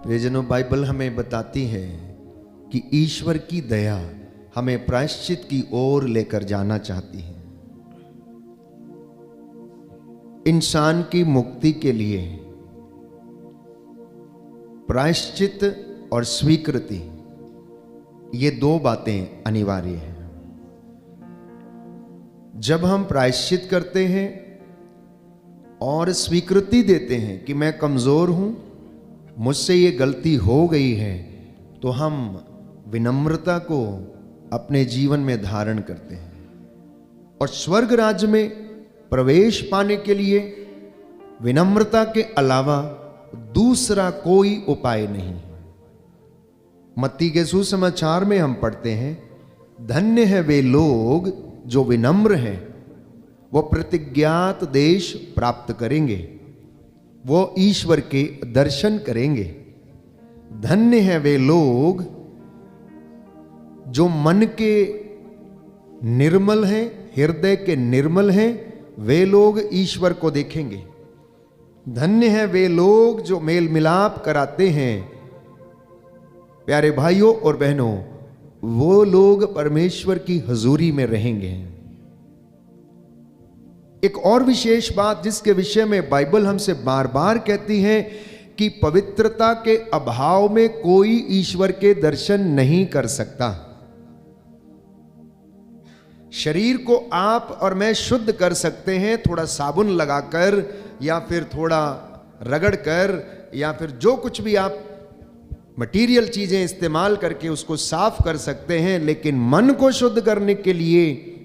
प्रियजनों, बाइबल हमें बताती है कि ईश्वर की दया हमें प्रायश्चित की ओर लेकर जाना चाहती है। इंसान की मुक्ति के लिए प्रायश्चित और स्वीकृति, ये दो बातें अनिवार्य हैं। जब हम प्रायश्चित करते हैं और स्वीकृति देते हैं कि मैं कमजोर हूं, मुझसे ये गलती हो गई है, तो हम विनम्रता को अपने जीवन में धारण करते हैं। और स्वर्ग राज्य में प्रवेश पाने के लिए विनम्रता के अलावा दूसरा कोई उपाय नहीं है। मत्ती के सुसमाचार में हम पढ़ते हैं, धन्य है वे लोग जो विनम्र हैं, वो प्रतिज्ञात देश प्राप्त करेंगे, वो ईश्वर के दर्शन करेंगे। धन्य है वे लोग जो मन के निर्मल हैं, हृदय के निर्मल हैं, वे लोग ईश्वर को देखेंगे। धन्य है वे लोग जो मेल मिलाप कराते हैं। प्यारे भाइयों और बहनों, वो लोग परमेश्वर की हजूरी में रहेंगे। एक और विशेष बात जिसके विषय में बाइबल हमसे बार बार कहती है कि पवित्रता के अभाव में कोई ईश्वर के दर्शन नहीं कर सकता। शरीर को आप और मैं शुद्ध कर सकते हैं थोड़ा साबुन लगाकर, या फिर थोड़ा रगड़कर, या फिर जो कुछ भी आप मटेरियल चीजें इस्तेमाल करके उसको साफ कर सकते हैं। लेकिन मन को शुद्ध करने के लिए,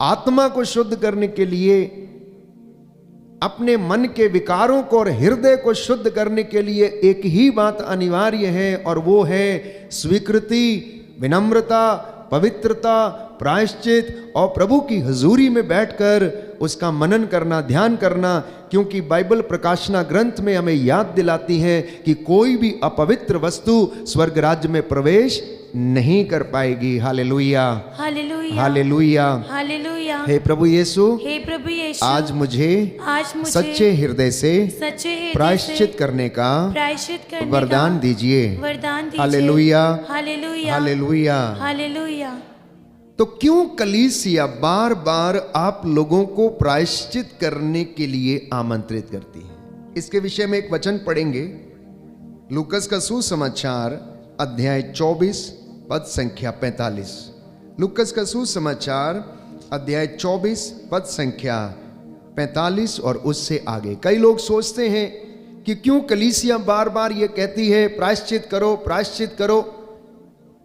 आत्मा को शुद्ध करने के लिए, अपने मन के विकारों को और हृदय को शुद्ध करने के लिए एक ही बात अनिवार्य है, और वो है स्वीकृति, विनम्रता, पवित्रता, प्रायश्चित और प्रभु की हजूरी में बैठकर उसका मनन करना, ध्यान करना। क्योंकि बाइबल प्रकाशना ग्रंथ में हमें याद दिलाती है कि कोई भी अपवित्र वस्तु स्वर्ग राज्य में प्रवेश नहीं कर पाएगी। Hallelujah, hallelujah, hallelujah, hallelujah. हे प्रभु यीशु, हे प्रभु यीशु, आज मुझे सच्चे हृदय से प्रायश्चित करने का वरदान दीजिए। Hallelujah, hallelujah, hallelujah, hallelujah. तो क्यों कलीसिया बार बार आप लोगों को प्रायश्चित करने के लिए आमंत्रित करती है? इसके विषय में एक वचन पढ़ेंगे, लूकस का सुसमाचार अध्याय 24 पद संख्या 45। लूकस का सुसमाचार अध्याय 24 पद संख्या 45 और उससे आगे। कई लोग सोचते हैं कि क्यों कलीसिया बार बार ये कहती है प्रायश्चित करो, प्रायश्चित करो।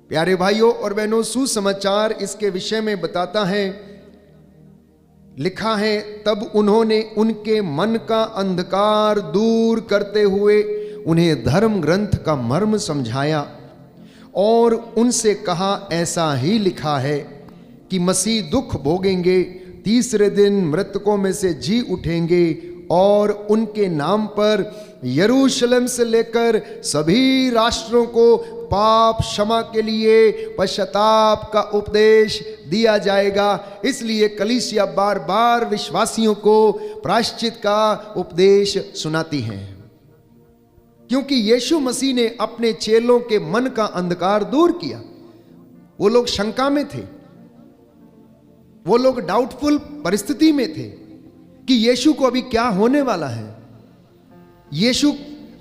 प्यारे भाइयों और बहनों, सुसमाचार इसके विषय में बताता है, लिखा है, तब उन्होंने उनके मन का अंधकार दूर करते हुए उन्हें धर्म ग्रंथ का मर्म समझाया और उनसे कहा, ऐसा ही लिखा है कि मसीह दुख भोगेंगे, तीसरे दिन मृतकों में से जी उठेंगे और उनके नाम पर यरूशलेम से लेकर सभी राष्ट्रों को पाप क्षमा के लिए पश्चाताप का उपदेश दिया जाएगा। इसलिए कलीसिया बार बार विश्वासियों को प्रायश्चित का उपदेश सुनाती है, क्योंकि यीशु मसीह ने अपने चेलों के मन का अंधकार दूर किया। वो लोग शंका में थे, वो लोग डाउटफुल परिस्थिति में थे कि यीशु को अभी क्या होने वाला है। यीशु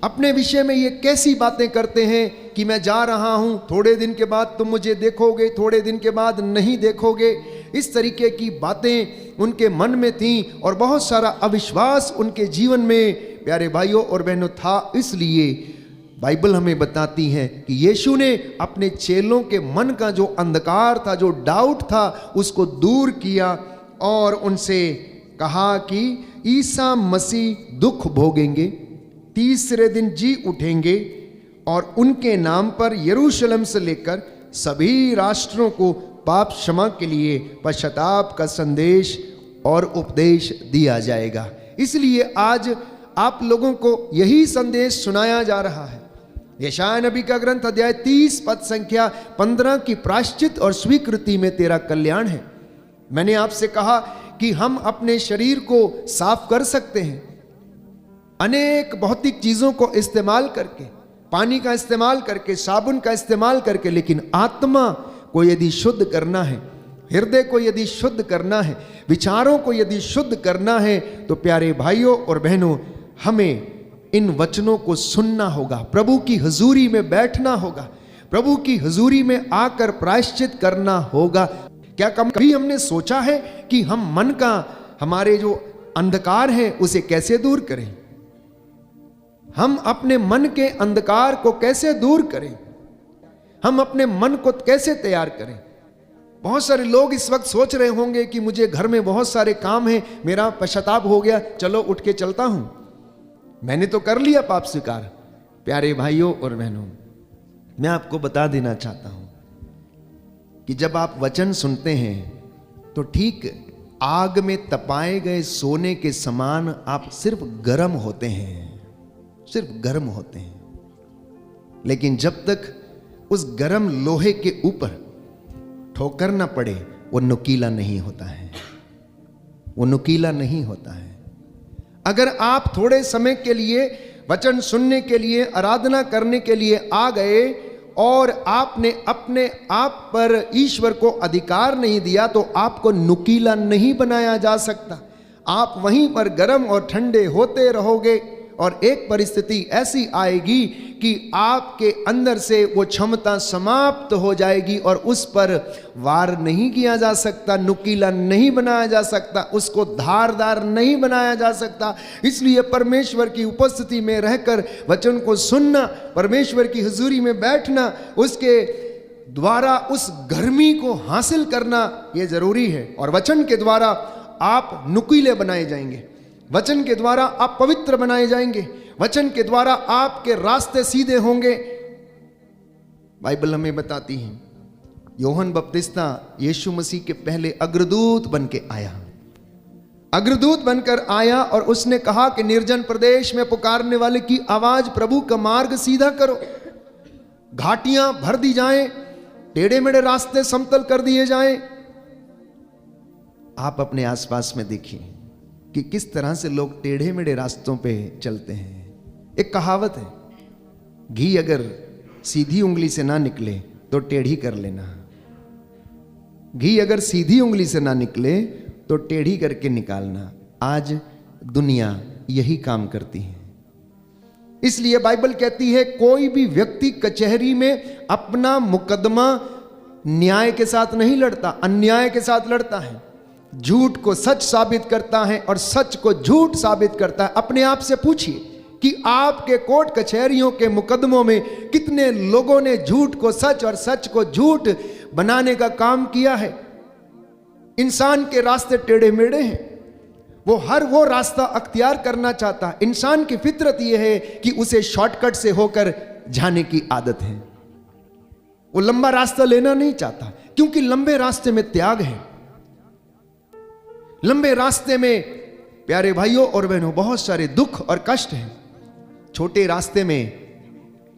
अपने विषय में ये कैसी बातें करते हैं कि मैं जा रहा हूं, थोड़े दिन के बाद तुम मुझे देखोगे, थोड़े दिन के बाद नहीं देखोगे। इस तरीके की बातें उनके मन में थीं और बहुत सारा अविश्वास उनके जीवन में, प्यारे भाइयों और बहनों, था। इसलिए बाइबल हमें बताती है कि यीशु ने अपने चेलों के मन का जो अंधकार था, जो डाउट था, उसको दूर किया और उनसे कहा कि ईसा मसीह दुख भोगेंगे, तीसरे दिन जी उठेंगे और उनके नाम पर यरूशलेम से लेकर सभी राष्ट्रों को पाप क्षमा के लिए पश्चाताप का संदेश और उपदेश दिया जाएगा। इसलिए आज आप लोगों को यही संदेश सुनाया जा रहा है। यशायाह नबी का ग्रंथ अध्याय 30 पद संख्या 15 की प्रायश्चित और स्वीकृति में तेरा कल्याण है। मैंने आपसे कहा कि हम अपने शरीर को साफ कर सकते हैं अनेक भौतिक चीजों को इस्तेमाल करके। पानी का इस्तेमाल करके, साबुन का इस्तेमाल करके, लेकिन आत्मा को यदि शुद्ध करना है, हृदय को यदि शुद्ध करना है, विचारों को यदि शुद्ध करना है, तो प्यारे भाइयों और बहनों, हमें इन वचनों को सुनना होगा, प्रभु की हुजूरी में बैठना होगा, प्रभु की हुजूरी में आकर प्रायश्चित करना होगा। क्या कभी हमने सोचा है कि हम मन का, हमारे जो अंधकार है उसे कैसे दूर करें? हम अपने मन के अंधकार को कैसे दूर करें? हम अपने मन को कैसे तैयार करें? बहुत सारे लोग इस वक्त सोच रहे होंगे कि मुझे घर में बहुत सारे काम हैं, मेरा पश्चाताप हो गया, चलो उठ के चलता हूं, मैंने तो कर लिया पाप स्वीकार। प्यारे भाइयों और बहनों, मैं आपको बता देना चाहता हूं कि जब आप वचन सुनते हैं तो ठीक आग में तपाए गए सोने के समान आप सिर्फ गर्म होते हैं, सिर्फ गर्म होते हैं। लेकिन जब तक उस गर्म लोहे के ऊपर ठोकर ना पड़े, वो नुकीला नहीं होता है, वो नुकीला नहीं होता है। अगर आप थोड़े समय के लिए वचन सुनने के लिए, आराधना करने के लिए आ गए और आपने अपने आप पर ईश्वर को अधिकार नहीं दिया, तो आपको नुकीला नहीं बनाया जा सकता। आप वहीं पर गर्म और ठंडे होते रहोगे और एक परिस्थिति ऐसी आएगी कि आपके अंदर से वो क्षमता समाप्त हो जाएगी और उस पर वार नहीं किया जा सकता, नुकीला नहीं बनाया जा सकता, उसको धारदार नहीं बनाया जा सकता। इसलिए परमेश्वर की उपस्थिति में रहकर वचन को सुनना, परमेश्वर की हुजूरी में बैठना, उसके द्वारा उस गर्मी को हासिल करना ये जरूरी है। और वचन के द्वारा आप नुकीले बनाए जाएंगे, वचन के द्वारा आप पवित्र बनाए जाएंगे, वचन के द्वारा आपके रास्ते सीधे होंगे। बाइबल हमें बताती है, यूहन्ना बपतिस्ता यीशु मसीह के पहले अग्रदूत बन के आया, अग्रदूत बनकर आया और उसने कहा कि निर्जन प्रदेश में पुकारने वाले की आवाज, प्रभु का मार्ग सीधा करो, घाटियां भर दी जाएं, टेढ़े मेढ़े रास्ते समतल कर दिए जाएं। आप अपने आसपास में देखिए कि किस तरह से लोग टेढ़े मेढ़े रास्तों पे चलते हैं। एक कहावत है, घी अगर सीधी उंगली से ना निकले तो टेढ़ी कर लेना, घी अगर सीधी उंगली से ना निकले तो टेढ़ी करके निकालना। आज दुनिया यही काम करती है। इसलिए बाइबल कहती है, कोई भी व्यक्ति कचहरी में अपना मुकदमा न्याय के साथ नहीं लड़ता, अन्याय के साथ लड़ता है। झूठ को सच साबित करता है और सच को झूठ साबित करता है। अपने आप से पूछिए कि आपके कोर्ट कचहरियों के मुकदमों में कितने लोगों ने झूठ को सच और सच को झूठ बनाने का काम किया है। इंसान के रास्ते टेढ़े मेढ़े हैं, वो रास्ता अख्तियार करना चाहता है। इंसान की फितरत यह है कि उसे शॉर्टकट से होकर जाने की आदत है, वो लंबा रास्ता लेना नहीं चाहता, क्योंकि लंबे रास्ते में त्याग है। लंबे रास्ते में प्यारे भाइयों और बहनों बहुत सारे दुख और कष्ट हैं। छोटे रास्ते में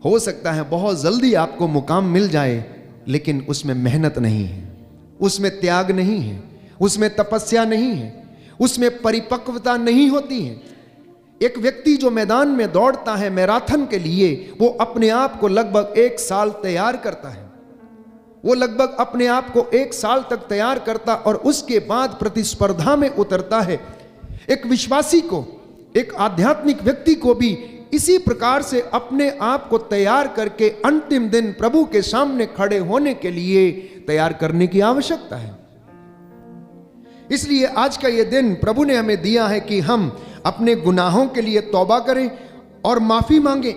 हो सकता है बहुत जल्दी आपको मुकाम मिल जाए, लेकिन उसमें मेहनत नहीं है, उसमें त्याग नहीं है, उसमें तपस्या नहीं है, उसमें परिपक्वता नहीं होती है। एक व्यक्ति जो मैदान में दौड़ता है मैराथन के लिए, वो अपने आप को लगभग 1 साल तैयार करता है, वो लगभग अपने आप को 1 साल तक तैयार करता और उसके बाद प्रतिस्पर्धा में उतरता है। एक विश्वासी को, एक आध्यात्मिक व्यक्ति को भी इसी प्रकार से अपने आप को तैयार करके अंतिम दिन प्रभु के सामने खड़े होने के लिए तैयार करने की आवश्यकता है। इसलिए आज का ये दिन प्रभु ने हमें दिया है कि हम अपने गुनाहों के लिए तौबा करें और माफी मांगे।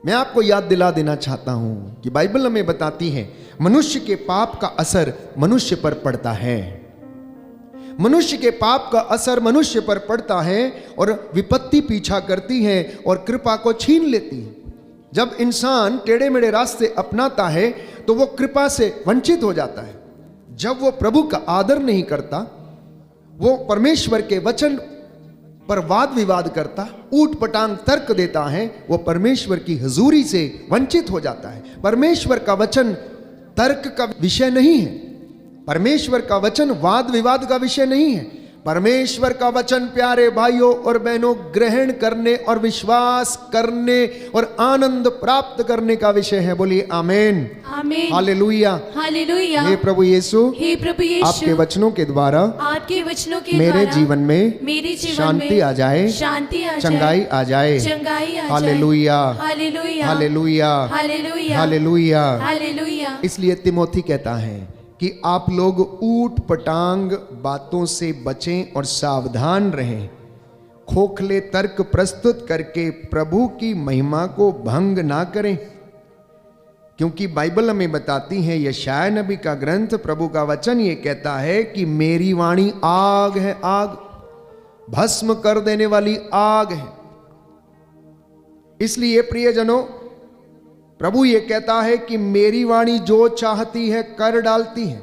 मैं आपको याद दिला देना चाहता हूं कि बाइबल हमें बताती है, मनुष्य के पाप का असर मनुष्य पर पड़ता है, मनुष्य के पाप का असर मनुष्य पर पड़ता है और विपत्ति पीछा करती है और कृपा को छीन लेती है। जब इंसान टेढ़े मेढ़े रास्ते अपनाता है तो वो कृपा से वंचित हो जाता है। जब वो प्रभु का आदर नहीं करता, वो परमेश्वर के वचन पर वाद विवाद करता, ऊट पटांग तर्क देता है, वो परमेश्वर की हुजूरी से वंचित हो जाता है। परमेश्वर का वचन तर्क का विषय नहीं है, परमेश्वर का वचन वाद विवाद का विषय नहीं है, परमेश्वर का वचन प्यारे भाइयों और बहनों ग्रहण करने और विश्वास करने और आनंद प्राप्त करने का विषय है। बोलिए आमेन, आमीन, हालेलुया, हालेलुया। हे प्रभु यीशु, हे प्रभु यीशु, आपके वचनों के द्वारा आपके वचनों के मेरे द्वारा जीवन में मेरे जीवन शांति में आ जाए, शांति आ जाए, चंगाई आ जाए। चंगाई आ जाए। Hallelujah, hallelujah, hallelujah, hallelujah, hallelujah. Hallelujah. इसलिए तिमोथी कहता है कि आप लोग ऊट पटांग बातों से बचें और सावधान रहें, खोखले तर्क प्रस्तुत करके प्रभु की महिमा को भंग ना करें। क्योंकि बाइबल हमें बताती है, यशायाह नबी का ग्रंथ प्रभु का वचन ये कहता है कि मेरी वाणी आग है, आग, भस्म कर देने वाली आग है। इसलिए प्रियजनों, प्रभु ये कहता है कि मेरी वाणी जो चाहती है कर डालती है।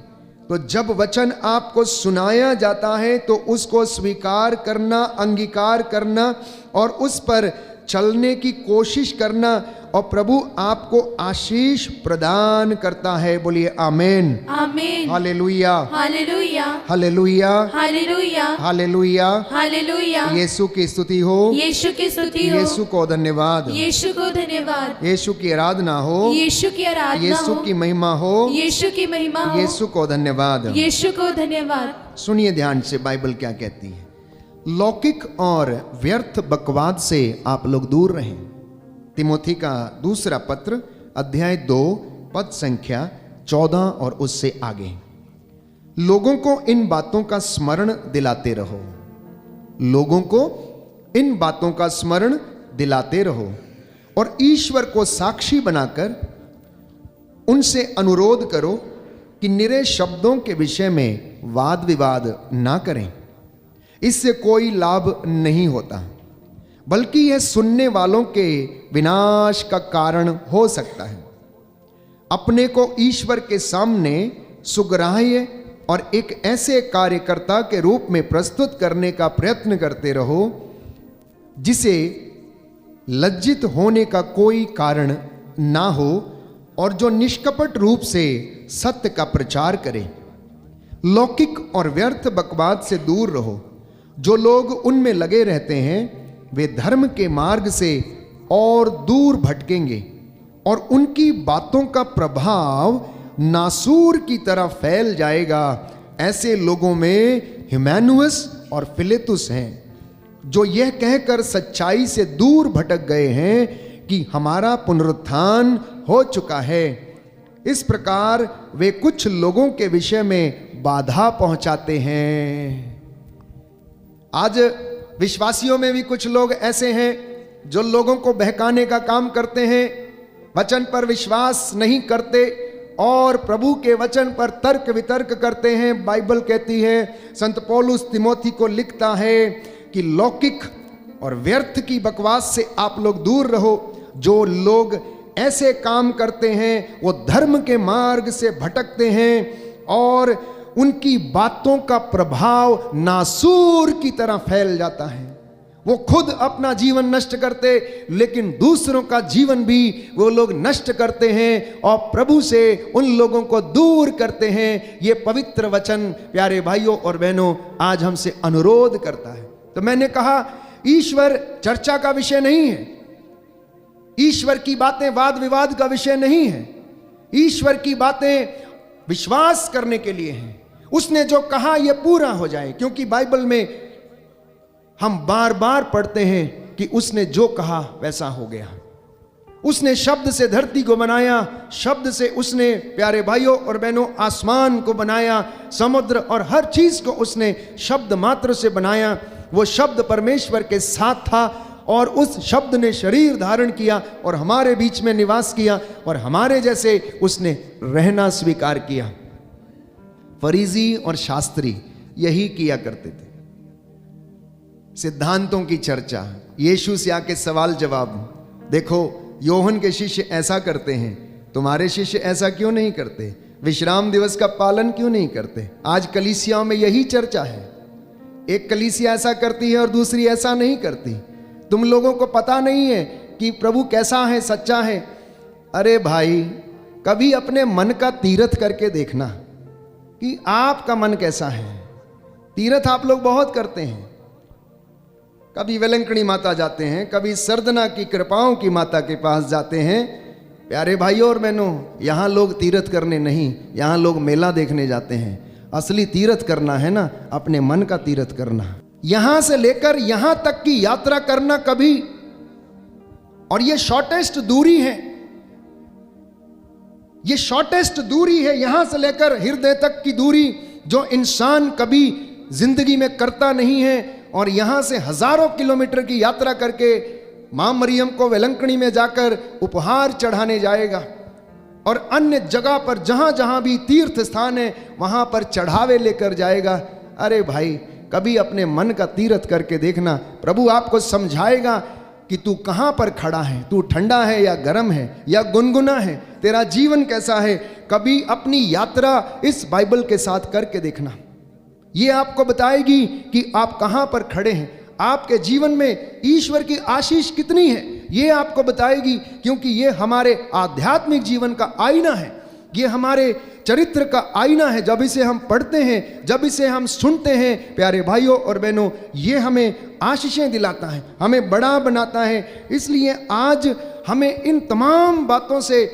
तो जब वचन आपको सुनाया जाता है तो उसको स्वीकार करना, अंगीकार करना और उस पर चलने की कोशिश करना, और प्रभु आपको आशीष प्रदान करता है। बोलिए आमेन, आमीन, hallelujah, hallelujah, hallelujah, hallelujah, hallelujah. Hallelujah. यीशु की स्तुति हो, यीशु की स्तुति हो, यीशु को धन्यवाद, यीशु को धन्यवाद, यीशु की आराधना हो, यीशु की आराधना यीशु हो, की महिमा हो, यीशु की महिमा हो, यीशु को धन्यवाद। यीशु को धन्यवाद। सुनिए ध्यान से बाइबल क्या कहती है। लौकिक और व्यर्थ बकवाद से आप लोग दूर रहें। तिमोथी का दूसरा पत्र अध्याय 2 पद संख्या 14 और उससे आगे। लोगों को इन बातों का स्मरण दिलाते रहो, लोगों को इन बातों का स्मरण दिलाते रहो और ईश्वर को साक्षी बनाकर उनसे अनुरोध करो कि निरे शब्दों के विषय में वाद विवाद ना करें। इससे कोई लाभ नहीं होता, बल्कि यह सुनने वालों के विनाश का कारण हो सकता है। अपने को ईश्वर के सामने सुग्राह्य और एक ऐसे कार्यकर्ता के रूप में प्रस्तुत करने का प्रयत्न करते रहो जिसे लज्जित होने का कोई कारण ना हो और जो निष्कपट रूप से सत्य का प्रचार करे। लौकिक और व्यर्थ बकवाद से दूर रहो। जो लोग उनमें लगे रहते हैं वे धर्म के मार्ग से और दूर भटकेंगे और उनकी बातों का प्रभाव नासूर की तरह फैल जाएगा। ऐसे लोगों में हिमैनुअस और फिलेतुस हैं, जो यह कहकर सच्चाई से दूर भटक गए हैं कि हमारा पुनरुत्थान हो चुका है। इस प्रकार वे कुछ लोगों के विषय में बाधा पहुंचाते हैं। आज विश्वासियों में भी कुछ लोग ऐसे हैं जो लोगों को बहकाने का काम करते हैं, वचन पर विश्वास नहीं करते और प्रभु के वचन पर तर्क वितर्क करते हैं। बाइबल कहती है, संत पौलुस तिमोथी को लिखता है कि लौकिक और व्यर्थ की बकवास से आप लोग दूर रहो। जो लोग ऐसे काम करते हैं वो धर्म के मार्ग से भटकते हैं और उनकी बातों का प्रभाव नासूर की तरह फैल जाता है। वो खुद अपना जीवन नष्ट करते, लेकिन दूसरों का जीवन भी वो लोग नष्ट करते हैं और प्रभु से उन लोगों को दूर करते हैं। ये पवित्र वचन प्यारे भाइयों और बहनों आज हमसे अनुरोध करता है। तो मैंने कहा, ईश्वर चर्चा का विषय नहीं है, ईश्वर की बातें वाद विवाद का विषय नहीं है। ईश्वर की बातें विश्वास करने के लिए हैं। उसने जो कहा यह पूरा हो जाए, क्योंकि बाइबल में हम बार बार पढ़ते हैं कि उसने जो कहा वैसा हो गया। उसने शब्द से धरती को बनाया, शब्द से उसने प्यारे भाइयों और बहनों आसमान को बनाया, समुद्र और हर चीज को उसने शब्द मात्र से बनाया। वो शब्द परमेश्वर के साथ था और उस शब्द ने शरीर धारण किया और हमारे बीच में निवास किया और हमारे जैसे उसने रहना स्वीकार किया। फरीजी और शास्त्री यही किया करते थे, सिद्धांतों की चर्चा, यीशु से आके सवाल जवाब। देखो, योहन के शिष्य ऐसा करते हैं, तुम्हारे शिष्य ऐसा क्यों नहीं करते? विश्राम दिवस का पालन क्यों नहीं करते? आज कलीसियाओं में यही चर्चा है। एक कलीसिया ऐसा करती है और दूसरी ऐसा नहीं करती। तुम लोगों को पता नहीं है कि प्रभु कैसा है, सच्चा है। अरे भाई, कभी अपने मन का तीरथ करके देखना कि आपका मन कैसा है। तीर्थ आप लोग बहुत करते हैं, कभी वेलंकणी माता जाते हैं, कभी सरदना की कृपाओं की माता के पास जाते हैं। प्यारे भाइयों और बहनों, यहाँ लोग तीर्थ करने नहीं, यहाँ लोग मेला देखने जाते हैं। असली तीर्थ करना है ना, अपने मन का तीर्थ करना। यहाँ से लेकर यहाँ तक की यात्रा करना कभी, और ये शॉर्टेस्ट दूरी है, ये शॉर्टेस्ट दूरी है यहाँ से लेकर हृदय तक की दूरी, जो इंसान कभी जिंदगी में करता नहीं है। और यहाँ से हजारों किलोमीटर की यात्रा करके मां मरियम को वेलंकणी में जाकर उपहार चढ़ाने जाएगा, और अन्य जगह पर जहां जहां भी तीर्थ स्थान है वहां पर चढ़ावे लेकर जाएगा। अरे भाई, कभी अपने मन का तीर्थ करके देखना, प्रभु आपको समझाएगा कि तू कहां पर खड़ा है, तू ठंडा है या गर्म है या गुनगुना है, तेरा जीवन कैसा है। कभी अपनी यात्रा इस बाइबल के साथ करके देखना, ये आपको बताएगी कि आप कहां पर खड़े हैं, आपके जीवन में ईश्वर की आशीष कितनी है, ये आपको बताएगी। क्योंकि ये हमारे आध्यात्मिक जीवन का आईना है, ये हमारे चरित्र का आईना है। जब इसे हम पढ़ते हैं, जब इसे हम सुनते हैं, प्यारे भाइयों और बहनों, ये हमें आशीषें दिलाता है, हमें बड़ा बनाता है। इसलिए आज हमें इन तमाम बातों से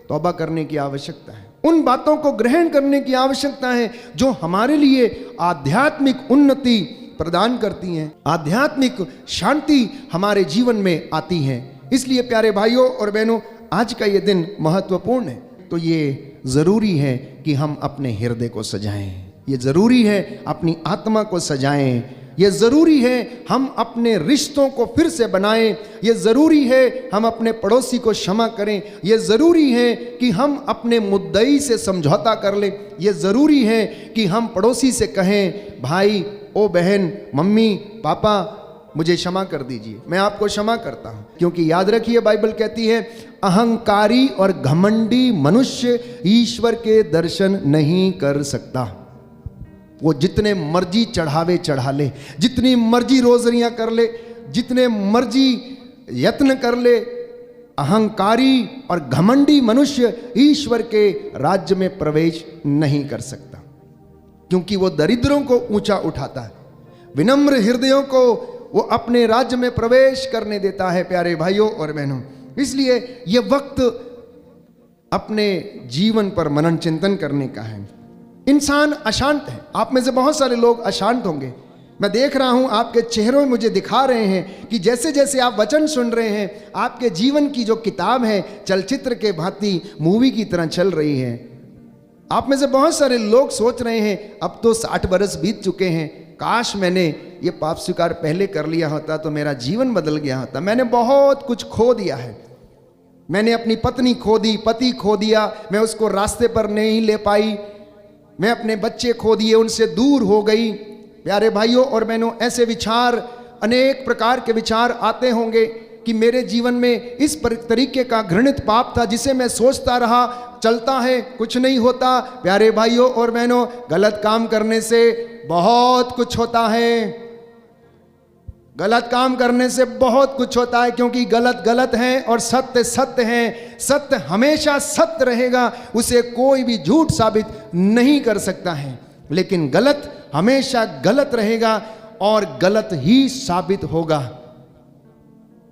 तौबा करने की आवश्यकता है, उन बातों को ग्रहण करने की आवश्यकता है जो हमारे लिए आध्यात्मिक उन्नति प्रदान करती हैं, आध्यात्मिक शांति हमारे जीवन में आती है। इसलिए प्यारे भाइयों और बहनों, आज का ये दिन महत्वपूर्ण है, तो ये जरूरी है कि हम अपने हृदय को सजाएं, ये जरूरी है अपनी आत्मा को सजाएं, ये जरूरी है हम अपने रिश्तों को फिर से बनाएं, ये जरूरी है हम अपने पड़ोसी को क्षमा करें, ये जरूरी है कि हम अपने मुद्दई से समझौता कर लें, ये जरूरी है कि हम पड़ोसी से कहें, भाई, ओ बहन, मम्मी, पापा, मुझे क्षमा कर दीजिए, मैं आपको क्षमा करता हूं। क्योंकि याद रखिए, बाइबल कहती है, अहंकारी और घमंडी मनुष्य ईश्वर के दर्शन नहीं कर सकता। वो जितने मर्जी चढ़ावे चढ़ा ले, जितनी मर्जी रोजरियां कर ले, जितने मर्जी यत्न कर ले, अहंकारी और घमंडी मनुष्य ईश्वर के राज्य में प्रवेश नहीं कर सकता। क्योंकि वो दरिद्रों को ऊंचा उठाता है, विनम्र हृदयों को वो अपने राज्य में प्रवेश करने देता है। प्यारे भाइयों और बहनों, इसलिए ये वक्त अपने जीवन पर मनन चिंतन करने का है। इंसान अशांत है, आप में से बहुत सारे लोग अशांत होंगे, मैं देख रहा हूं, आपके चेहरों में मुझे दिखा रहे हैं कि जैसे जैसे आप वचन सुन रहे हैं, आपके जीवन की जो किताब है चलचित्र के भांति, मूवी की तरह चल रही है। आप में से बहुत सारे लोग सोच रहे हैं, अब तो 60 बरस बीत चुके हैं, काश मैंने ये पाप स्वीकार पहले कर लिया होता तो मेरा जीवन बदल गया होता। मैंने बहुत कुछ खो दिया है, मैंने अपनी पत्नी खो दी, पति खो दिया, मैं उसको रास्ते पर नहीं ले पाई, मैं अपने बच्चे खो दिए, उनसे दूर हो गई। प्यारे भाइयों और बहनों, ऐसे विचार, अनेक प्रकार के विचार आते होंगे कि मेरे जीवन में इस तरीके का घृणित पाप था जिसे मैं सोचता रहा, चलता है, कुछ नहीं होता। प्यारे भाइयों और बहनों, गलत काम करने से बहुत कुछ होता है, गलत काम करने से बहुत कुछ होता है, क्योंकि गलत गलत है और सत्य सत्य है। सत्य हमेशा सत्य रहेगा, उसे कोई भी झूठ साबित नहीं कर सकता है, लेकिन गलत हमेशा गलत रहेगा और गलत ही साबित होगा।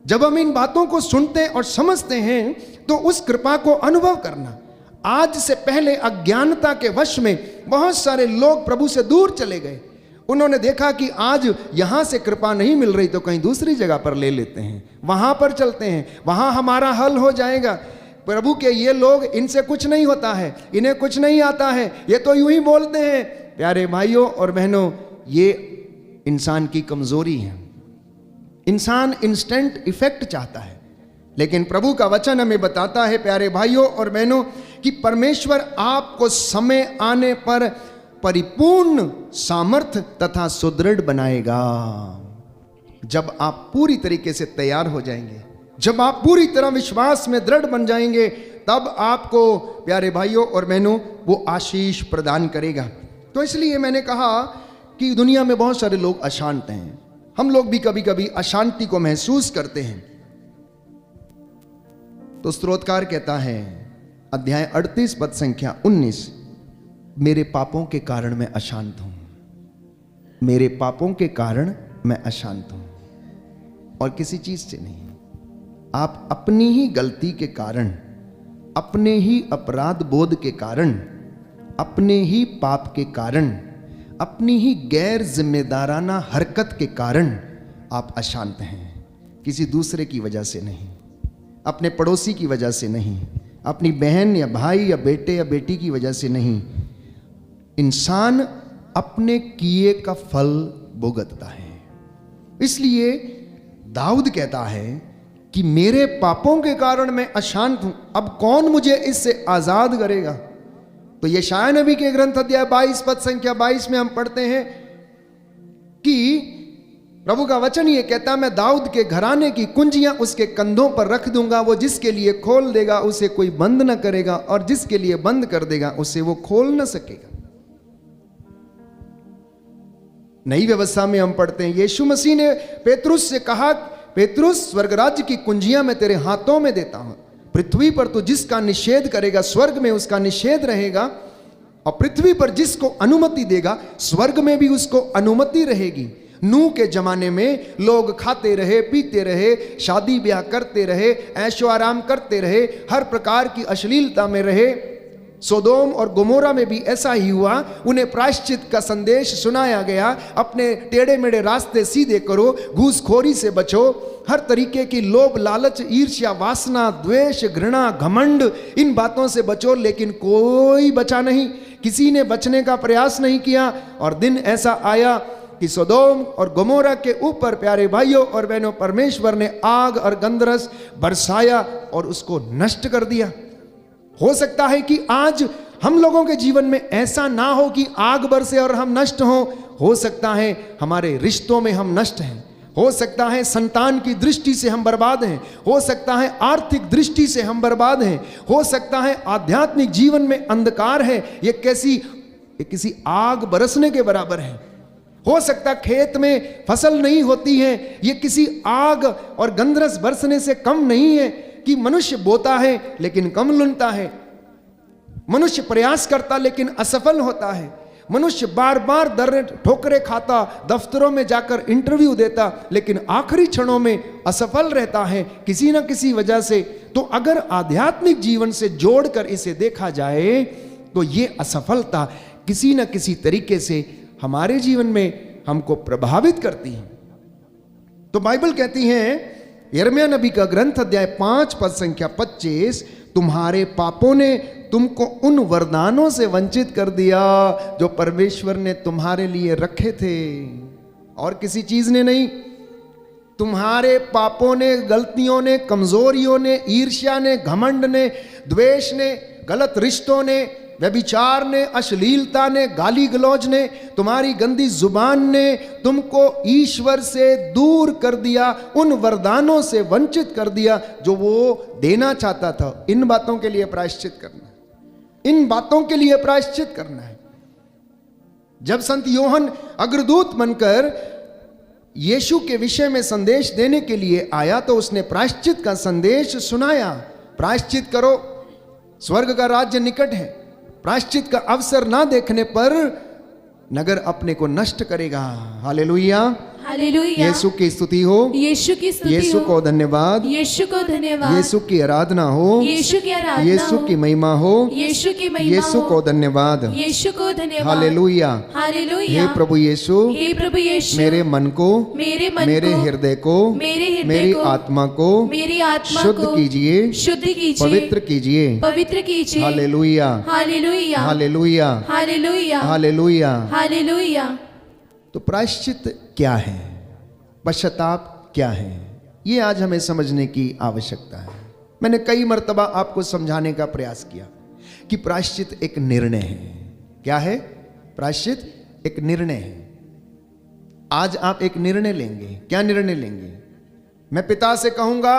जब हम इन बातों को सुनते और समझते हैं तो उस कृपा को अनुभव करना। आज से पहले अज्ञानता के वश में बहुत सारे लोग प्रभु से दूर चले गए, उन्होंने देखा कि आज यहां से कृपा नहीं मिल रही तो कहीं दूसरी जगह पर ले लेते हैं, वहां पर चलते हैं, वहां हमारा हल हो जाएगा। प्रभु के ये लोग, इनसे कुछ नहीं होता है, इन्हें कुछ नहीं आता है, ये तो यूं ही बोलते हैं। प्यारे भाइयों और बहनों, ये इंसान की कमजोरी है। इंसान इंस्टेंट इफेक्ट चाहता है, लेकिन प्रभु का वचन हमें बताता है प्यारे भाइयों और बहनों कि परमेश्वर आपको समय आने पर परिपूर्ण सामर्थ्य तथा सुदृढ़ बनाएगा। जब आप पूरी तरीके से तैयार हो जाएंगे, जब आप पूरी तरह विश्वास में दृढ़ बन जाएंगे, तब आपको प्यारे भाइयों और बहनों वो आशीष प्रदान करेगा। तो इसलिए मैंने कहा कि दुनिया में बहुत सारे लोग अशांत हैं, हम लोग भी कभी कभी अशांति को महसूस करते हैं। तो स्तोत्रकार कहता है, अध्याय 38 पद संख्या 19, मेरे पापों के कारण मैं अशांत हूं। मेरे पापों के कारण मैं अशांत हूं और किसी चीज से नहीं। आप अपनी ही गलती के कारण, अपने ही अपराध बोध के कारण, अपने ही पाप के कारण, अपनी ही गैर जिम्मेदाराना हरकत के कारण आप अशांत हैं। किसी दूसरे की वजह से नहीं, अपने पड़ोसी की वजह से नहीं, अपनी बहन या भाई या बेटे या बेटी की वजह से नहीं। इंसान अपने किए का फल भुगतता है। इसलिए दाऊद कहता है कि मेरे पापों के कारण मैं अशांत हूं, अब कौन मुझे इससे आजाद करेगा। तो यशायाह नबी के ग्रंथ अध्याय 22 पद संख्या 22 में हम पढ़ते हैं कि प्रभु का वचन ये कहता, मैं दाऊद के घराने की कुंजियां उसके कंधों पर रख दूंगा, वो जिसके लिए खोल देगा उसे कोई बंद न करेगा, और जिसके लिए बंद कर देगा उसे वो खोल न सकेगा। नई व्यवस्था में हम पढ़ते हैं, यीशु मसीह ने पेतरुस से कहा, पेतरुस स्वर्ग राज्य की कुंजियां मैं तेरे हाथों में देता हूं, पृथ्वी पर तो जिसका निषेध करेगा स्वर्ग में उसका निषेध रहेगा, और पृथ्वी पर जिसको अनुमति देगा स्वर्ग में भी उसको अनुमति रहेगी। नूह के जमाने में लोग खाते रहे, पीते रहे, शादी ब्याह करते रहे, ऐशो आराम करते रहे, हर प्रकार की अश्लीलता में रहे। सोदोम और गोमोरा में भी ऐसा ही हुआ। उन्हें प्रायश्चित का संदेश सुनाया गया, अपने टेढ़े मेढ़े रास्ते सीधे करो, घूसखोरी से बचो, हर तरीके की लोभ लालच ईर्ष्या वासना द्वेष घृणा घमंड इन बातों से बचो। लेकिन कोई बचा नहीं, किसी ने बचने का प्रयास नहीं किया। और दिन ऐसा आया कि सोदोम और गोमोरा के ऊपर प्यारे भाइयों और बहनों परमेश्वर ने आग और गंधरस बरसाया और उसको नष्ट कर दिया। हो सकता है कि आज हम लोगों के जीवन में ऐसा ना हो कि आग बरसे और हम नष्ट हो सकता है हमारे रिश्तों में हम नष्ट हैं, हो सकता है संतान की दृष्टि से हम बर्बाद हैं, हो सकता है आर्थिक दृष्टि से हम बर्बाद हैं, हो सकता है आध्यात्मिक जीवन में अंधकार है। ये किसी आग बरसने के बराबर है। हो सकता खेत में फसल नहीं होती है, ये किसी आग और गंधरस बरसने से कम नहीं है कि मनुष्य बोता है लेकिन कम लुनता है, मनुष्य प्रयास करता लेकिन असफल होता है, मनुष्य बार बार दर ठोकरे खाता, दफ्तरों में जाकर इंटरव्यू देता लेकिन आखिरी क्षणों में असफल रहता है किसी ना किसी वजह से। तो अगर आध्यात्मिक जीवन से जोड़कर इसे देखा जाए तो ये असफलता किसी ना किसी तरीके से हमारे जीवन में हमको प्रभावित करती है। तो बाइबल कहती है, यिर्मयाह नबी का ग्रंथ अध्याय 5 पद संख्या 25, तुम्हारे पापों ने तुमको उन वरदानों से वंचित कर दिया जो परमेश्वर ने तुम्हारे लिए रखे थे, और किसी चीज ने नहीं। तुम्हारे पापों ने, गलतियों ने, कमजोरियों ने, ईर्ष्या ने, घमंड ने, द्वेष ने, गलत रिश्तों ने, व्यभिचार ने, अश्लीलता ने, गाली गलौज ने, तुम्हारी गंदी जुबान ने तुमको ईश्वर से दूर कर दिया, उन वरदानों से वंचित कर दिया जो वो देना चाहता था। इन बातों के लिए प्रायश्चित करना है, इन बातों के लिए प्रायश्चित करना है। जब संत योहन अग्रदूत बनकर यीशु के विषय में संदेश देने के लिए आया तो उसने प्रायश्चित का संदेश सुनाया। प्रायश्चित करो, स्वर्ग का राज्य निकट है। प्रायश्चित का अवसर ना देखने पर नगर अपने को नष्ट करेगा। Hallelujah, hallelujah. यीशु की स्तुति हो, यीशु की स्तुति यीशु हो, को धन्यवाद, यीशु को धन्यवाद, यीशु की आराधना हो, यीशु की आराधना यीशु हो, की महिमा हो, यीशु की महिमा यीशु हो, को धन्यवाद, यीशु को धन्यवाद। Hallelujah, hallelujah. हे प्रभु यीशु, हे प्रभु यीशु, मेरे मन को, मेरे मन मेरे को, हृदय को, मेरे हृदय मेरी को, आत्मा को मेरी आत्मा शुद्ध को कीजिए, शुद्ध कीजिए, पवित्र कीजिए। पवित्र कीजिए। Hallelujah, hallelujah, hallelujah, hallelujah, hallelujah. Hallelujah. तो प्रायश्चित क्या है, पश्चाताप क्या है, ये आज हमें समझने की आवश्यकता है। मैंने कई मर्तबा आपको समझाने का प्रयास किया कि प्रायश्चित एक निर्णय है। क्या है? प्रायश्चित एक निर्णय है। आज आप एक निर्णय लेंगे। क्या निर्णय लेंगे? मैं पिता से कहूंगा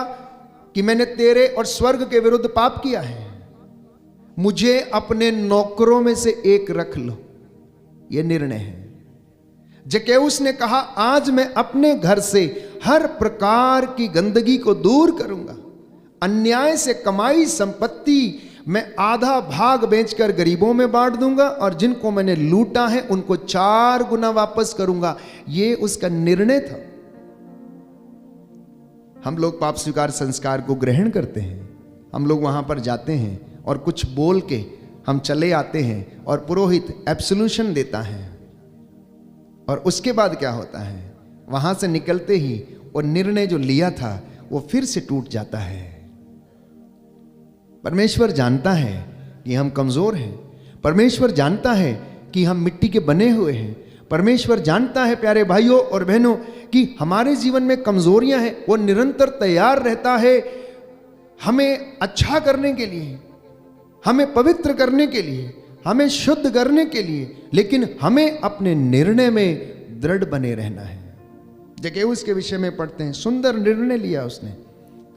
कि मैंने तेरे और स्वर्ग के विरुद्ध पाप किया है, मुझे अपने नौकरों में से एक रख लो। यह निर्णय है। जकेउस ने कहा, आज मैं अपने घर से हर प्रकार की गंदगी को दूर करूंगा, अन्याय से कमाई संपत्ति मैं आधा भाग बेचकर गरीबों में बांट दूंगा और जिनको मैंने लूटा है उनको 4 गुना वापस करूंगा। ये उसका निर्णय था। हम लोग पाप स्वीकार संस्कार को ग्रहण करते हैं, हम लोग वहां पर जाते हैं और कुछ बोल के हम चले आते हैं और पुरोहित एब्सोल्यूशन देता है, और उसके बाद क्या होता है, वहां से निकलते ही वो निर्णय जो लिया था वो फिर से टूट जाता है। परमेश्वर जानता है कि हम कमजोर हैं, परमेश्वर जानता है कि हम मिट्टी के बने हुए हैं, परमेश्वर जानता है प्यारे भाइयों और बहनों कि हमारे जीवन में कमजोरियां हैं। वो निरंतर तैयार रहता है हमें अच्छा करने के लिए, हमें पवित्र करने के लिए, हमें शुद्ध करने के लिए, लेकिन हमें अपने निर्णय में दृढ़ बने रहना है। जक्कैऊस के विषय में पढ़ते हैं, सुंदर निर्णय लिया उसने,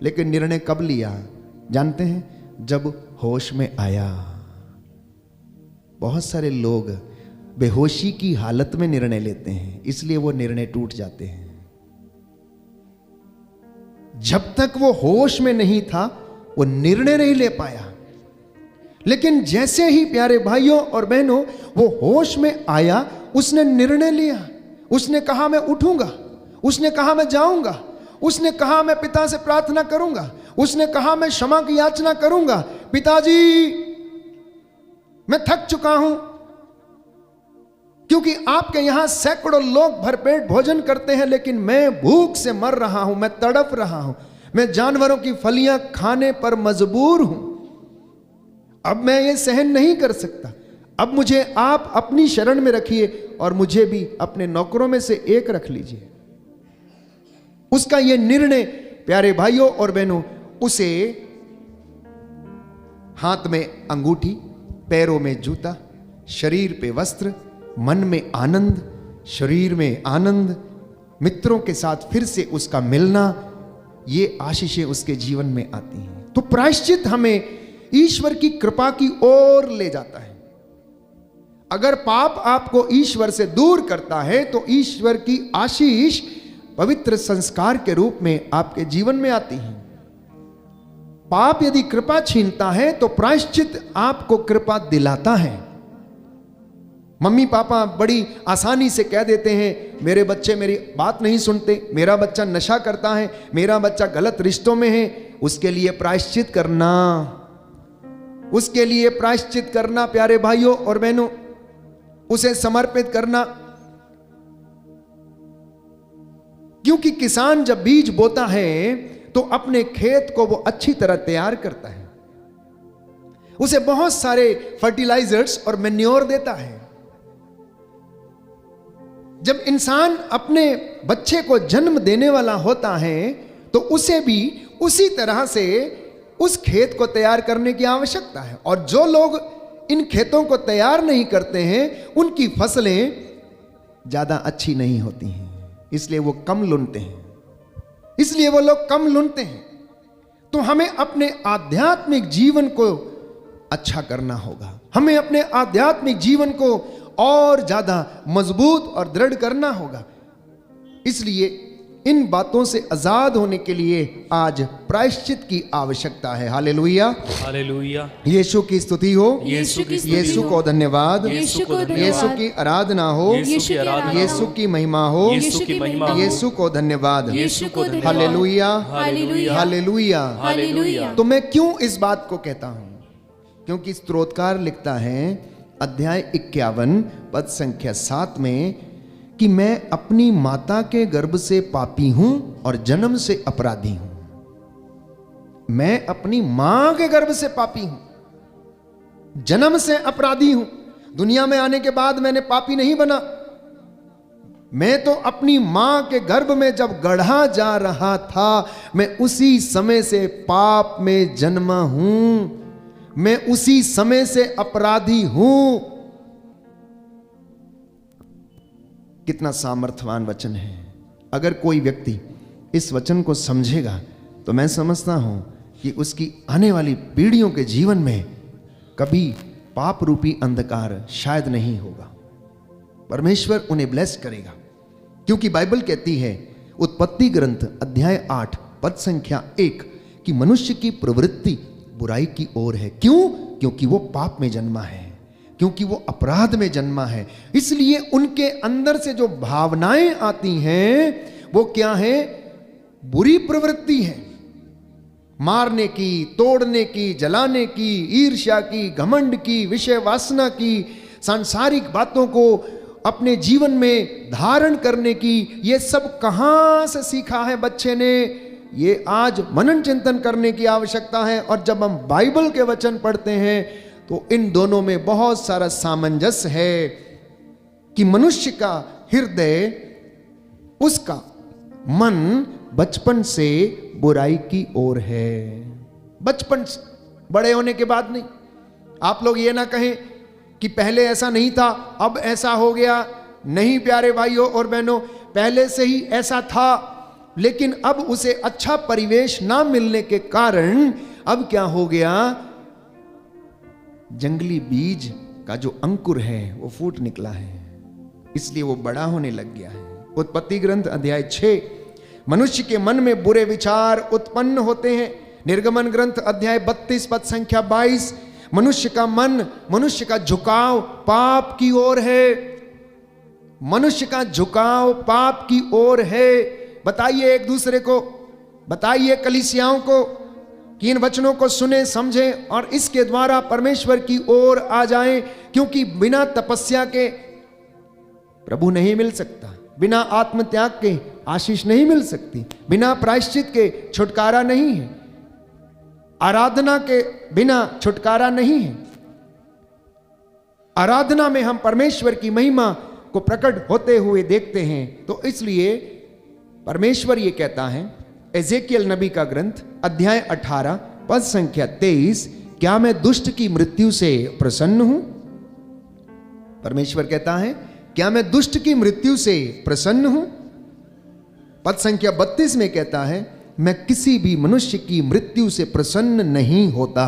लेकिन निर्णय कब लिया जानते हैं? जब होश में आया। बहुत सारे लोग बेहोशी की हालत में निर्णय लेते हैं, इसलिए वो निर्णय टूट जाते हैं। जब तक वो होश में नहीं था वो निर्णय नहीं ले पाया, लेकिन जैसे ही प्यारे भाइयों और बहनों वो होश में आया, उसने निर्णय लिया। उसने कहा मैं उठूंगा, उसने कहा मैं जाऊंगा, उसने कहा मैं पिता से प्रार्थना करूंगा, उसने कहा मैं क्षमा की याचना करूंगा। पिताजी मैं थक चुका हूं, क्योंकि आपके यहां सैकड़ों लोग भरपेट भोजन करते हैं, लेकिन मैं भूख से मर रहा हूं, मैं तड़प रहा हूं, मैं जानवरों की फलियां खाने पर मजबूर हूं। अब मैं ये सहन नहीं कर सकता, अब मुझे आप अपनी शरण में रखिए और मुझे भी अपने नौकरों में से एक रख लीजिए। उसका यह निर्णय प्यारे भाइयों और बहनों, उसे हाथ में अंगूठी, पैरों में जूता, शरीर पे वस्त्र, मन में आनंद, शरीर में आनंद, मित्रों के साथ फिर से उसका मिलना, ये आशीषें उसके जीवन में आती हैं। तो प्रायश्चित हमें ईश्वर की कृपा की ओर ले जाता है। अगर पाप आपको ईश्वर से दूर करता है तो ईश्वर की आशीष पवित्र संस्कार के रूप में आपके जीवन में आती है। पाप यदि कृपा छीनता है तो प्रायश्चित आपको कृपा दिलाता है। मम्मी पापा बड़ी आसानी से कह देते हैं मेरे बच्चे मेरी बात नहीं सुनते, मेरा बच्चा नशा करता है, मेरा बच्चा गलत रिश्तों में है। उसके लिए प्रायश्चित करना, उसके लिए प्रायश्चित करना प्यारे भाइयों और बहनों, उसे समर्पित करना। क्योंकि किसान जब बीज बोता है तो अपने खेत को वो अच्छी तरह तैयार करता है, उसे बहुत सारे फर्टिलाइजर्स और मैन्योर देता है। जब इंसान अपने बच्चे को जन्म देने वाला होता है तो उसे भी उसी तरह से उस खेत को तैयार करने की आवश्यकता है। और जो लोग इन खेतों को तैयार नहीं करते हैं उनकी फसलें ज्यादा अच्छी नहीं होती हैं, इसलिए वो कम लुनते हैं, इसलिए वो लोग कम लुनते हैं। तो हमें अपने आध्यात्मिक जीवन को अच्छा करना होगा, हमें अपने आध्यात्मिक जीवन को और ज्यादा मजबूत और दृढ़ करना होगा। इसलिए इन बातों से आजाद होने के लिए आज प्रायश्चित की आवश्यकता है। Hallelujah, hallelujah. यीशु की स्तुति हो, यीशु की स्तुति यीशु हो, को धन्यवाद, यीशु को धन्यवाद, यीशु की आराधना हो, यीशु की आराधना हो, यीशु की महिमा हो, यीशु की महिमा हो, यीशु को धन्यवाद, यीशु को धन्यवाद। Hallelujah, hallelujah, hallelujah, hallelujah. तो मैं क्यों इस बात को कहता हूं? क्योंकि स्तोत्रकार लिखता है अध्याय 51 पद संख्या 7 में कि मैं अपनी माता के गर्भ से पापी हूं और जन्म से अपराधी हूं। मैं अपनी मां के गर्भ से पापी हूं, जन्म से अपराधी हूं। दुनिया में आने के बाद मैंने पापी नहीं बना, मैं तो अपनी मां के गर्भ में जब गढ़ा जा रहा था मैं उसी समय से पाप में जन्मा हूं, मैं उसी समय से अपराधी हूं। कितना सामर्थ्यवान वचन है। अगर कोई व्यक्ति इस वचन को समझेगा तो मैं समझता हूं कि उसकी आने वाली पीढ़ियों के जीवन में कभी पाप रूपी अंधकार शायद नहीं होगा। परमेश्वर उन्हें ब्लेस करेगा, क्योंकि बाइबल कहती है उत्पत्ति ग्रंथ अध्याय 8 पद संख्या 1 कि मनुष्य की प्रवृत्ति बुराई की ओर है। क्यों? क्योंकि वो पाप में जन्मा है, क्योंकि वो अपराध में जन्मा है। इसलिए उनके अंदर से जो भावनाएं आती हैं वो क्या है? बुरी प्रवृत्ति है, मारने की, तोड़ने की, जलाने की, ईर्ष्या की, घमंड की, विषय वासना की, सांसारिक बातों को अपने जीवन में धारण करने की। ये सब कहां से सीखा है बच्चे ने? ये आज मनन चिंतन करने की आवश्यकता है। और जब हम बाइबल के वचन पढ़ते हैं तो इन दोनों में बहुत सारा सामंजस्य है कि मनुष्य का हृदय, उसका मन बचपन से बुराई की ओर है। बचपन से, बड़े होने के बाद नहीं। आप लोग ये ना कहें कि पहले ऐसा नहीं था अब ऐसा हो गया। नहीं प्यारे भाइयों और बहनों, पहले से ही ऐसा था, लेकिन अब उसे अच्छा परिवेश ना मिलने के कारण अब क्या हो गया? जंगली बीज का जो अंकुर है वो फूट निकला है, इसलिए वो बड़ा होने लग गया है। उत्पत्ति ग्रंथ अध्याय 6, मनुष्य के मन में बुरे विचार उत्पन्न होते हैं। निर्गमन ग्रंथ अध्याय 32 पद संख्या 22, मनुष्य का मन, मनुष्य का झुकाव पाप की ओर है। मनुष्य का झुकाव पाप की ओर है। बताइए एक दूसरे को, बताइए कलीसियाओं को कि इन वचनों को सुने, समझें और इसके द्वारा परमेश्वर की ओर आ जाएं, क्योंकि बिना तपस्या के प्रभु नहीं मिल सकता, बिना आत्मत्याग के आशीष नहीं मिल सकती, बिना प्रायश्चित के छुटकारा नहीं है, आराधना के बिना छुटकारा नहीं है। आराधना में हम परमेश्वर की महिमा को प्रकट होते हुए देखते हैं। तो इसलिए परमेश्वर ये कहता है, एजेकियल नबी का ग्रंथ अध्याय 18 पद संख्या 23, क्या मैं दुष्ट की मृत्यु से प्रसन्न हूं? परमेश्वर कहता है, क्या मैं दुष्ट की मृत्यु से प्रसन्न हूं? पद संख्या 32 में कहता है, मैं किसी भी मनुष्य की मृत्यु से प्रसन्न नहीं होता।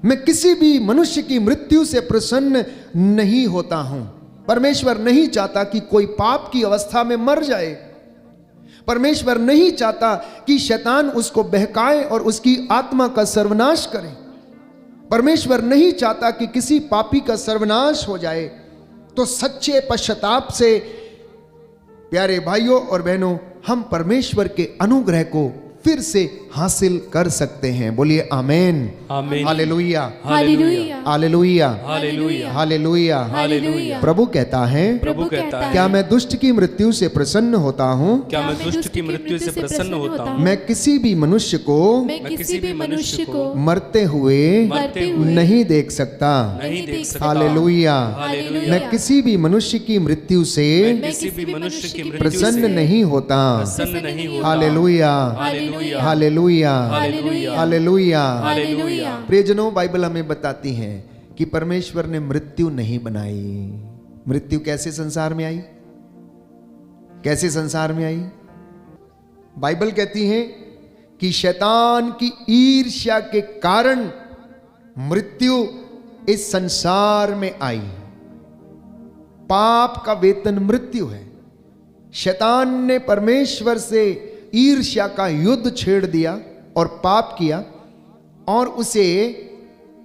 मैं किसी भी मनुष्य की मृत्यु से प्रसन्न नहीं होता हूं। परमेश्वर नहीं चाहता कि कोई पाप की अवस्था में मर जाए। परमेश्वर नहीं चाहता कि शैतान उसको बहकाए और उसकी आत्मा का सर्वनाश करे। परमेश्वर नहीं चाहता कि किसी पापी का सर्वनाश हो जाए। तो सच्चे पश्चाताप से प्यारे भाइयों और बहनों, हम परमेश्वर के अनुग्रह को फिर से हासिल कर सकते हैं। बोलिए आमेन, आमीन, hallelujah, hallelujah, hallelujah, hallelujah, hallelujah. Hallelujah. प्रभु कहता है, प्रभु कहता है, क्या मैं दुष्ट की मृत्यु से प्रसन्न होता हूँ? क्या मैं दुष्ट की मृत्यु से प्रसन्न होता हूँ? मैं किसी भी मनुष्य को मैं किसी भी मनुष्य को मरते हुए मरते हुए नहीं देख सकता। नहीं देख सकता। हालेलुया। हालेलुया। मैं किसी भी मनुष्य की मृत्यु से किसी भी मनुष्य की मृत्यु प्रसन्न से नहीं होता। प्रसन्न नहीं होता। Hallelujah, hallelujah, hallelujah, hallelujah, hallelujah. Hallelujah. प्रियजनों, बाइबल हमें बताती है कि परमेश्वर ने मृत्यु नहीं बनाई। मृत्यु कैसे संसार में आई? कैसे संसार में आई? बाइबल कहती है कि शैतान की ईर्ष्या के कारण मृत्यु इस संसार में आई। पाप का वेतन मृत्यु है। शैतान ने परमेश्वर से ईर्ष्या का युद्ध छेड़ दिया और पाप किया, और उसे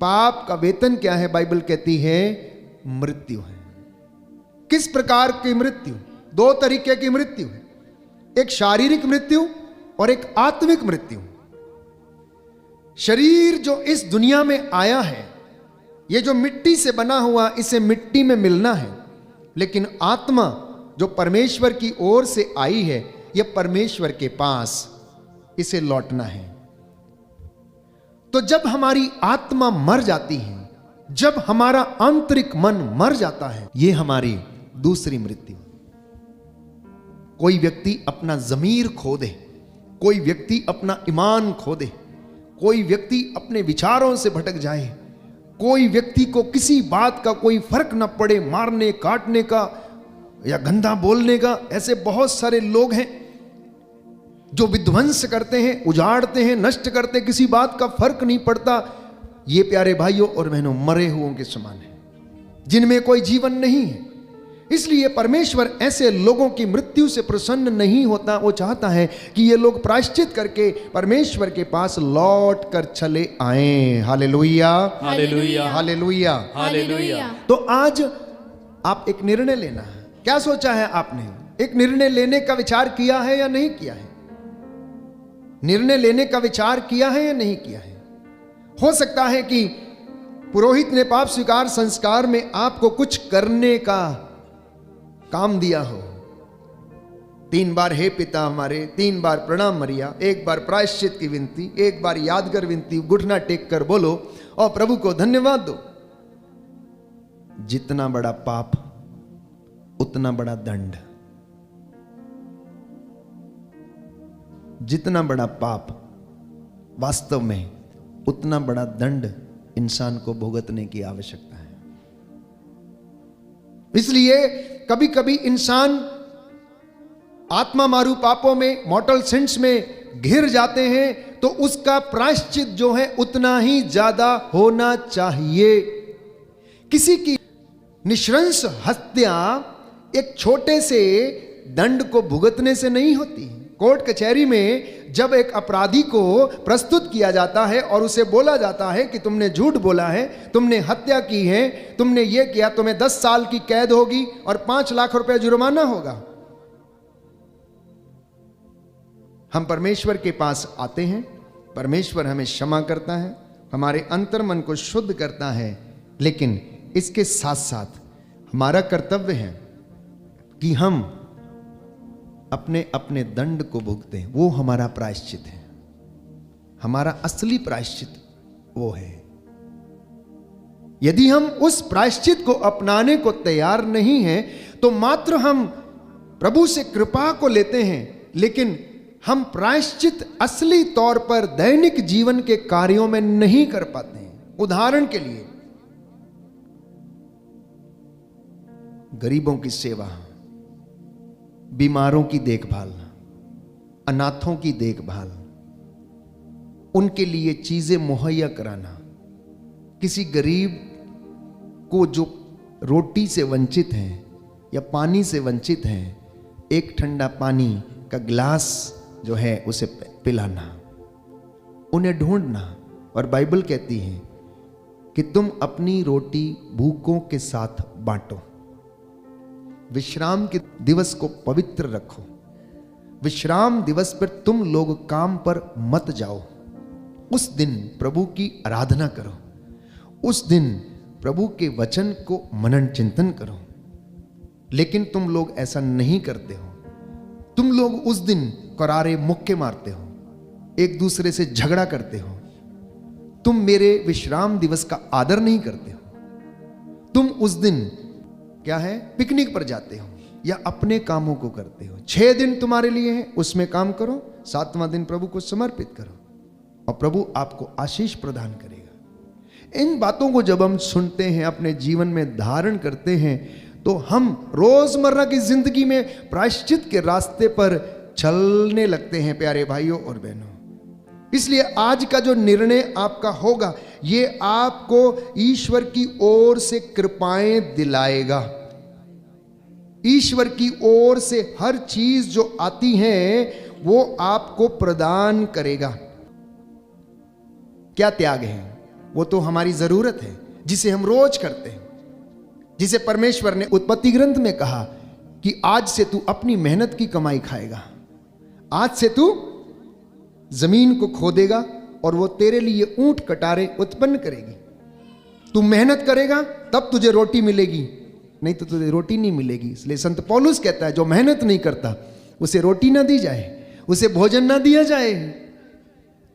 पाप का वेतन क्या है? बाइबल कहती है मृत्यु है। किस प्रकार की मृत्यु? दो तरीके की मृत्यु है, एक शारीरिक मृत्यु और एक आत्मिक मृत्यु। शरीर जो इस दुनिया में आया है, ये जो मिट्टी से बना हुआ, इसे मिट्टी में मिलना है, लेकिन आत्मा जो परमेश्वर की ओर से आई है, यह परमेश्वर के पास इसे लौटना है। तो जब हमारी आत्मा मर जाती है, जब हमारा आंतरिक मन मर जाता है, यह हमारी दूसरी मृत्यु। कोई व्यक्ति अपना ज़मीर खो दे, कोई व्यक्ति अपना ईमान खो दे, कोई व्यक्ति अपने विचारों से भटक जाए, कोई व्यक्ति को किसी बात का कोई फर्क न पड़े, मारने काटने का या गंदा बोलने का। ऐसे बहुत सारे लोग हैं जो विध्वंस करते हैं, उजाड़ते हैं, नष्ट करते, किसी बात का फर्क नहीं पड़ता। ये प्यारे भाइयों और बहनों मरे हुओं के समान है, जिनमें कोई जीवन नहीं है। इसलिए परमेश्वर ऐसे लोगों की मृत्यु से प्रसन्न नहीं होता। वो चाहता है कि ये लोग प्रायश्चित करके परमेश्वर के पास लौट कर चले आए। Hallelujah, hallelujah, hallelujah. हालेलुया। तो आज आप एक निर्णय लेना है। क्या सोचा है आपने? एक निर्णय लेने का विचार किया है या नहीं किया है? निर्णय लेने का विचार किया है या नहीं किया है? हो सकता है कि पुरोहित ने पाप स्वीकार संस्कार में आपको कुछ करने का काम दिया हो। 3 बार हे पिता हमारे, 3 बार प्रणाम मरिया, 1 बार प्रायश्चित की विनती, 1 बार यादगार विनती, घुटना टेक कर बोलो और प्रभु को धन्यवाद दो। जितना बड़ा पाप उतना बड़ा दंड। जितना बड़ा पाप वास्तव में उतना बड़ा दंड इंसान को भुगतने की आवश्यकता है। इसलिए कभी कभी इंसान आत्मा मारू पापों में, मॉर्टल सिंस में घिर जाते हैं, तो उसका प्रायश्चित जो है उतना ही ज्यादा होना चाहिए। किसी की निशंस हत्या एक छोटे से दंड को भुगतने से नहीं होती। कोर्ट कचहरी में जब एक अपराधी को प्रस्तुत किया जाता है और उसे बोला जाता है कि तुमने झूठ बोला है, तुमने हत्या की है, तुमने ये किया, तुम्हें 10 साल की कैद होगी और 5 लाख रुपए जुर्माना होगा। हम परमेश्वर के पास आते हैं, परमेश्वर हमें क्षमा करता है, हमारे अंतर मन को शुद्ध करता है, लेकिन इसके साथ साथ हमारा कर्तव्य है कि हम अपने अपने दंड को भुगते हैं। वो हमारा प्रायश्चित है। हमारा असली प्रायश्चित वो है। यदि हम उस प्रायश्चित को अपनाने को तैयार नहीं हैं, तो मात्र हम प्रभु से कृपा को लेते हैं, लेकिन हम प्रायश्चित असली तौर पर दैनिक जीवन के कार्यों में नहीं कर पाते हैं। उदाहरण के लिए गरीबों की सेवा, बीमारों की देखभाल, अनाथों की देखभाल, उनके लिए चीजें मुहैया कराना, किसी गरीब को जो रोटी से वंचित हैं या पानी से वंचित हैं, एक ठंडा पानी का गिलास जो है उसे पिलाना, उन्हें ढूंढना। और बाइबल कहती है कि तुम अपनी रोटी भूखों के साथ बांटो। विश्राम के दिवस को पवित्र रखो। विश्राम दिवस पर तुम लोग काम पर मत जाओ। उस दिन प्रभु की आराधना करो। उस दिन प्रभु के वचन को मनन चिंतन करो। लेकिन तुम लोग ऐसा नहीं करते हो। तुम लोग उस दिन करारे मुक्के मारते हो, एक दूसरे से झगड़ा करते हो। तुम मेरे विश्राम दिवस का आदर नहीं करते हो। तुम उस दिन क्या है, पिकनिक पर जाते हो या अपने कामों को करते हो। 6 दिन तुम्हारे लिए है, उसमें काम करो, 7वां दिन प्रभु को समर्पित करो और प्रभु आपको आशीष प्रदान करेगा। इन बातों को जब हम सुनते हैं, अपने जीवन में धारण करते हैं, तो हम रोजमर्रा की जिंदगी में प्रायश्चित के रास्ते पर चलने लगते हैं, प्यारे भाइयों और बहनों। इसलिए आज का जो निर्णय आपका होगा, ये आपको ईश्वर की ओर से कृपाएं दिलाएगा। ईश्वर की ओर से हर चीज जो आती है वो आपको प्रदान करेगा। क्या त्याग है? वो तो हमारी जरूरत है, जिसे हम रोज करते हैं, जिसे परमेश्वर ने उत्पत्ति ग्रंथ में कहा कि आज से तू अपनी मेहनत की कमाई खाएगा। आज से तू जमीन को खोदेगा और वो तेरे लिए ऊंट कटारे उत्पन्न करेगी। तू मेहनत करेगा तब तुझे रोटी मिलेगी, नहीं तो तुझे रोटी नहीं मिलेगी। इसलिए संत पौलुस कहता है, जो मेहनत नहीं करता उसे रोटी ना दी जाए, उसे भोजन ना दिया जाए।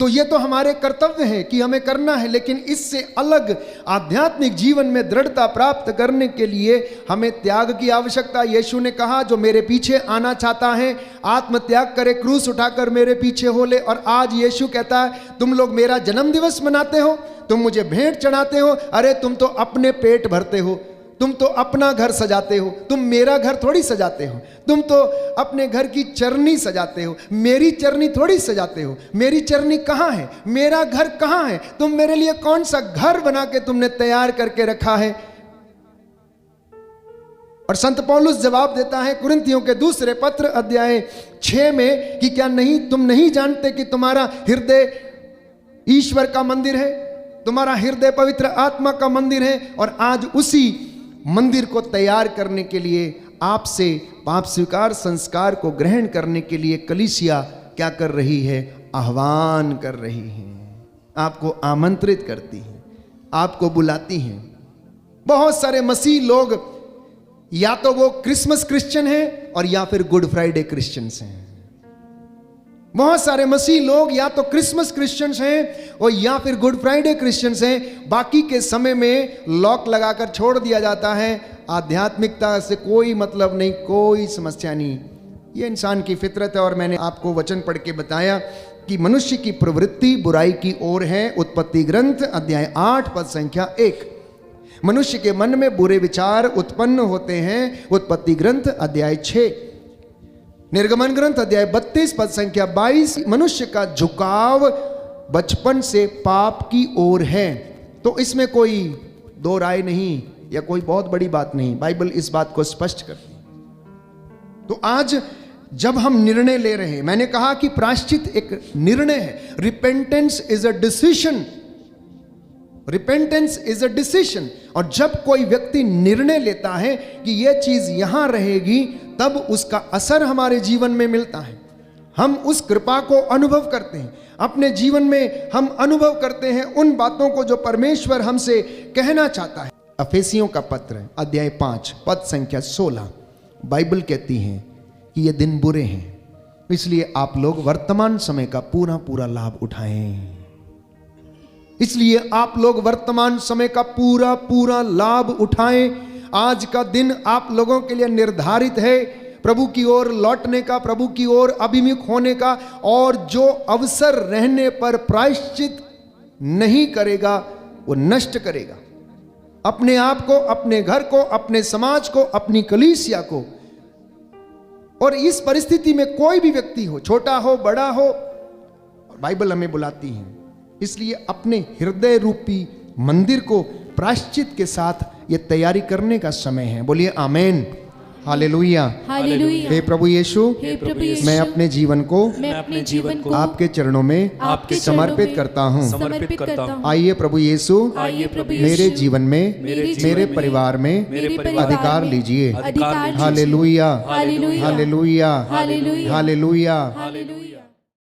तो ये तो हमारे कर्तव्य है कि हमें करना है, लेकिन इससे अलग आध्यात्मिक जीवन में दृढ़ता प्राप्त करने के लिए हमें त्याग की आवश्यकता। यीशु ने कहा, जो मेरे पीछे आना चाहता है आत्म त्याग करे, क्रूस उठाकर मेरे पीछे हो ले। और आज यीशु कहता है, तुम लोग मेरा जन्म दिवस मनाते हो, तुम मुझे भेंट चढ़ाते हो, अरे तुम तो अपने पेट भरते हो, तुम तो अपना घर सजाते हो, तुम मेरा घर थोड़ी सजाते हो। तुम तो अपने घर की चरनी सजाते हो, मेरी चरनी थोड़ी सजाते हो। मेरी चरनी कहाँ है? मेरा घर कहाँ है? तुम मेरे लिए कौन सा घर बना के तुमने तैयार करके रखा है? और संत पौलुस जवाब देता है कुरिन्थियों के दूसरे पत्र अध्याय 6 में कि क्या तुम नहीं जानते कि तुम्हारा हृदय ईश्वर का मंदिर है, तुम्हारा हृदय पवित्र आत्मा का मंदिर है। और आज उसी मंदिर को तैयार करने के लिए, आपसे पाप स्वीकार संस्कार को ग्रहण करने के लिए कलीसिया क्या कर रही है? आह्वान कर रही है, आपको आमंत्रित करती है, आपको बुलाती है। बहुत सारे मसीह लोग या तो वो क्रिसमस क्रिश्चियन हैं और या फिर गुड फ्राइडे क्रिश्चियंस हैं। बहुत सारे मसीह लोग या तो क्रिसमस क्रिश्चियंस हैं और या फिर गुड फ्राइडे क्रिश्चियंस हैं। बाकी के समय में लॉक लगाकर छोड़ दिया जाता है, आध्यात्मिकता से कोई मतलब नहीं, कोई समस्या नहीं। ये इंसान की फितरत है। और मैंने आपको वचन पढ़ के बताया कि मनुष्य की प्रवृत्ति बुराई की ओर है। उत्पत्ति ग्रंथ अध्याय 8 पद संख्या 1। मनुष्य के मन में बुरे विचार उत्पन्न होते हैं। उत्पत्ति ग्रंथ अध्याय 6। निर्गमन ग्रंथ अध्याय 32 पद संख्या 22। मनुष्य का झुकाव बचपन से पाप की ओर है। तो इसमें कोई दो राय नहीं या कोई बहुत बड़ी बात नहीं, बाइबल इस बात को स्पष्ट करती है। तो आज जब हम निर्णय ले रहे हैं, मैंने कहा कि प्रायश्चित एक निर्णय है। Repentance is a decision, repentance is a decision. और जब कोई व्यक्ति निर्णय लेता है कि यह चीज यहां रहेगी, तब उसका असर हमारे जीवन में मिलता है। हम उस कृपा को अनुभव करते हैं अपने जीवन में। हम अनुभव करते हैं उन बातों को जो परमेश्वर हमसे कहना चाहता है। अफेसियों का पत्र अध्याय 5 पद संख्या 16, बाइबल कहती है कि ये दिन बुरे हैं, इसलिए आप लोग वर्तमान समय का पूरा पूरा लाभ उठाएं। इसलिए आप लोग वर्तमान समय का पूरा पूरा लाभ उठाएं। आज का दिन आप लोगों के लिए निर्धारित है प्रभु की ओर लौटने का, प्रभु की ओर अभिमुख होने का। और जो अवसर रहने पर प्रायश्चित नहीं करेगा वो नष्ट करेगा अपने आप को, अपने घर को, अपने समाज को, अपनी कलीसिया को। और इस परिस्थिति में कोई भी व्यक्ति हो, छोटा हो बड़ा हो, बाइबल हमें बुलाती है। इसलिए अपने हृदय रूपी मंदिर को प्रायश्चित के साथ ये तैयारी करने का समय है। बोलिए आमेन, हालेलुया। हालेलुया। हे प्रभु यीशु, हे प्रभु यीशु, मैं अपने जीवन को मैं अपने जीवन को आपके चरणों में आपके समर्पित चरणों में करता हूँ। समर्पित करता हूँ। आइए प्रभु यीशु, आइए प्रभु यीशु, मेरे जीवन में, मेरे जीवन मेरे में, परिवार में मेरे परिवार अधिकार में लीजिए। अधिकार लीजिए। Hallelujah, hallelujah, hallelujah, hallelujah, hallelujah. Hallelujah.